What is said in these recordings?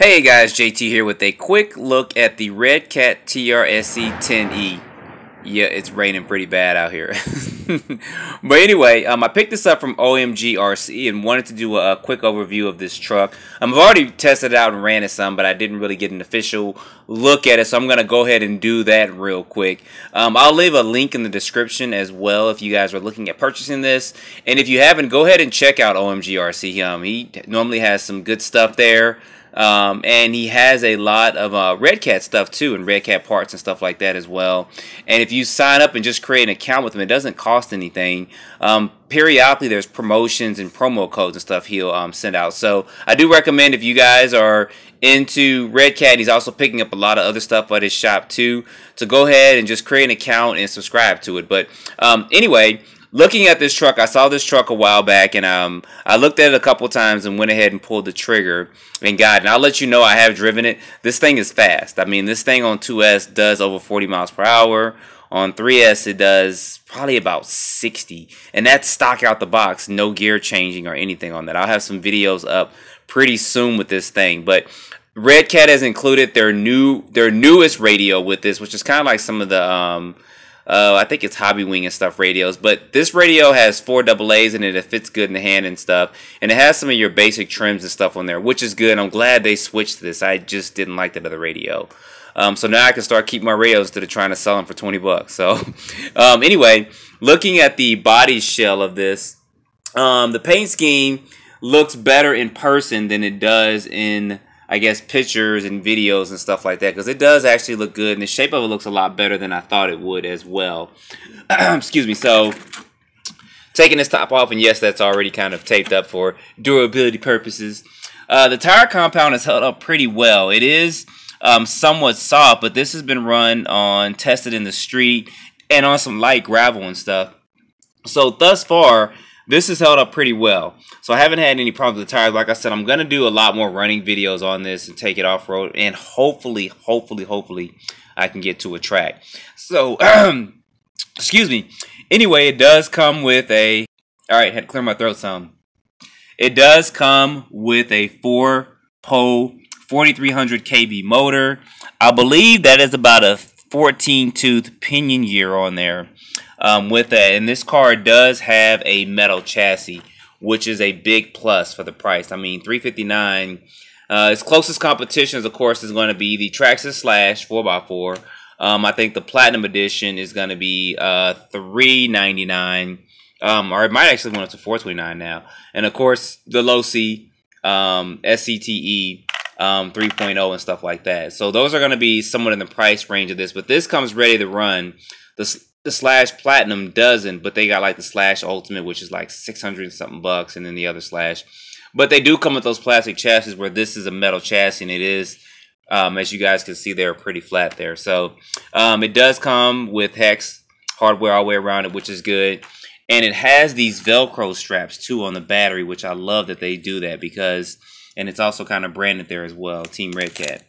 Hey guys, JT here with a quick look at the Redcat TR-SC10E. Yeah, it's raining pretty bad out here. But anyway, I picked this up from OMG RC and wanted to do a quick overview of this truck. I've already tested it out and ran it some, but I didn't really get an official look at it, so I'm going to go ahead and do that real quick. I'll leave a link in the description as well if you guys are looking at purchasing this. And if you haven't, go ahead and check out OMG RC. He normally has some good stuff there. And he has a lot of Redcat stuff too, and Redcat parts and stuff like that as well. And if you sign up and just create an account with him, it doesn't cost anything. Periodically there's promotions and promo codes and stuff he'll send out. So I do recommend, if you guys are into Redcat, he's also picking up a lot of other stuff at his shop too, to go ahead and just create an account and subscribe to it. But anyway, looking at this truck, I saw this truck a while back, and I looked at it a couple times and went ahead and pulled the trigger and got it. And I'll let you know I have driven it. This thing is fast. I mean, this thing on 2S does over 40 miles per hour. On 3S, it does probably about 60. And that's stock out the box, no gear changing or anything on that. I'll have some videos up pretty soon with this thing. But Redcat has included their newest radio with this, which is kind of like some of the I think it's Hobbywing and stuff radios, but this radio has 4 AA's in it. It fits good in the hand and stuff, and it has some of your basic trims and stuff on there, which is good. I'm glad they switched to this. I just didn't like that other radio. So now I can start keeping my radios instead of trying to sell them for 20 bucks. So anyway, looking at the body shell of this, the paint scheme looks better in person than it does in, I guess, pictures and videos and stuff like that, because it does actually look good, and the shape of it looks a lot better than I thought it would as well. Excuse me. So taking this top off, and yes, that's already kind of taped up for durability purposes. The tire compound is held up pretty well. It is somewhat soft, but this has been tested in the street and on some light gravel and stuff. So thus far, this has held up pretty well. So I haven't had any problems with the tires. Like I said, I'm going to do a lot more running videos on this and take it off-road. And hopefully, I can get to a track. So, excuse me. Anyway, it does come with a... Alright, had to clear my throat some. It does come with a 4-pole 4300 kV motor. I believe that is about a 14-tooth pinion gear on there. With that, and this car does have a metal chassis, which is a big plus for the price. I mean, $359. Its closest competitions, of course, is going to be the Traxxas Slash 4x4. I think the Platinum Edition is going to be $399, or it might actually went up to $429 now. And of course, the low C SC10E 3.0 and stuff like that. So those are going to be somewhat in the price range of this. But this comes ready to run. The Slash Platinum doesn't, but they got like the Slash Ultimate, which is like 600 something bucks, and then the other Slash. But they do come with those plastic chassis, where this is a metal chassis, and it is, as you guys can see, they're pretty flat there. So it does come with hex hardware all the way around it, which is good. And it has these Velcro straps too on the battery, which I love that they do that, because, and it's also kind of branded there as well, Team Redcat,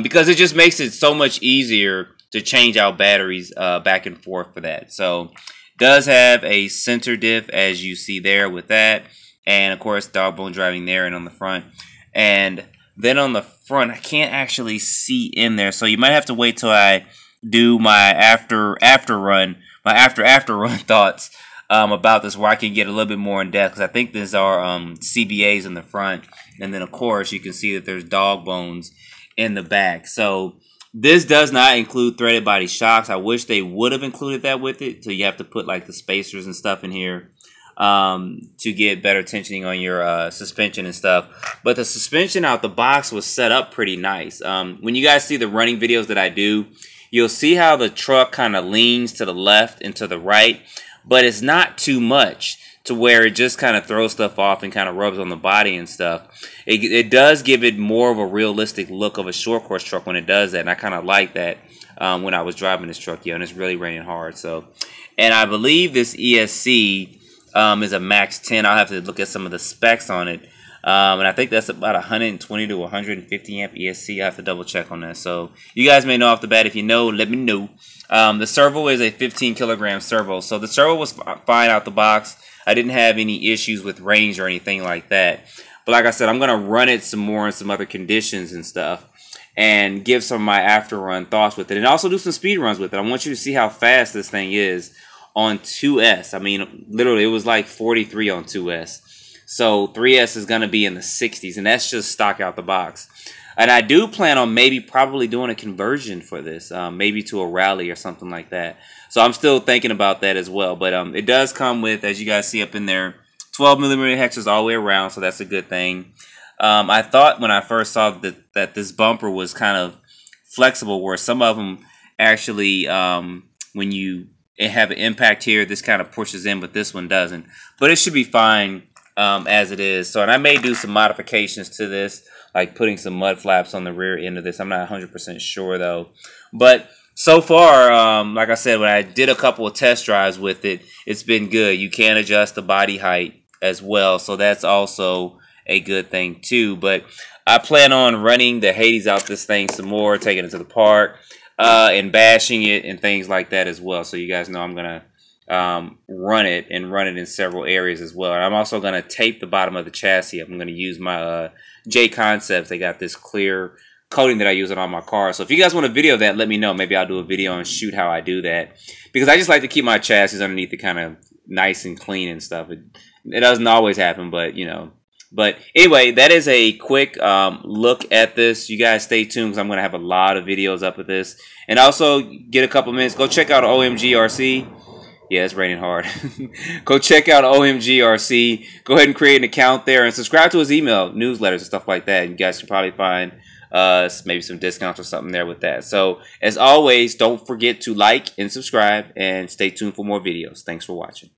because it just makes it so much easier to change out batteries back and forth for that. So does have a center diff, as you see there with that, and of course dog bone driving there and on the front. And then on the front, I can't actually see in there, so you might have to wait till I do my after run thoughts about this, where I can get a little bit more in depth, because I think these are CBAs in the front, and then of course you can see that there's dog bones in the back. So this does not include threaded body shocks. I wish they would have included that with it. So you have to put like the spacers and stuff in here to get better tensioning on your suspension and stuff. But the suspension out the box was set up pretty nice. When you guys see the running videos that I do, you'll see how the truck kind of leans to the left and to the right. But it's not too much to where it just kind of throws stuff off and kind of rubs on the body and stuff. It does give it more of a realistic look of a short course truck when it does that, and I kind of like that when I was driving this truck, and it's really raining hard. So, and I believe this ESC is a max 10. I'll have to look at some of the specs on it, and I think that's about 120 to 150 amp ESC. I have to double check on that. So you guys may know off the bat. If you know, let me know. The servo is a 15 kilogram servo, so the servo was fine out the box. I didn't have any issues with range or anything like that. But like I said, I'm going to run it some more in some other conditions and stuff, and give some of my after run thoughts with it, and also do some speed runs with it. I want you to see how fast this thing is on 2S. I mean, literally, it was like 43 on 2S. So 3S is going to be in the 60s, and that's just stock out the box. And I do plan on probably doing a conversion for this, maybe to a rally or something like that. So I'm still thinking about that as well. But it does come with, as you guys see up in there, 12mm hexes all the way around, so that's a good thing. I thought when I first saw that this bumper was kind of flexible, where some of them actually, when you have an impact here, this kind of pushes in, but this one doesn't. But it should be fine as it is. So, and I may do some modifications to this, like putting some mud flaps on the rear end of this. I'm not 100% sure though. But so far, like I said, when I did a couple of test drives with it, it's been good. You can adjust the body height as well, so that's also a good thing too. But I plan on running the Hades out this thing some more, taking it to the park, and bashing it and things like that as well. So you guys know I'm gonna run it in several areas as well. And I'm also gonna tape the bottom of the chassis. I'm gonna use my J Concepts. They got this clear coating that I use it on my car. So if you guys want a video of that, let me know. Maybe I'll do a video and shoot how I do that, because I just like to keep my chassis underneath it kind of nice and clean and stuff. It doesn't always happen, but you know. But anyway, that is a quick look at this. You guys stay tuned, because I'm going to have a lot of videos up with this. And also, get a couple minutes. Go check out OMG RC. Yeah, it's raining hard. Go check out OMG RC. Go ahead and create an account there. And subscribe to his email, newsletters, and stuff like that. You guys can probably find maybe some discounts or something there with that. So, as always, don't forget to like and subscribe. And stay tuned for more videos. Thanks for watching.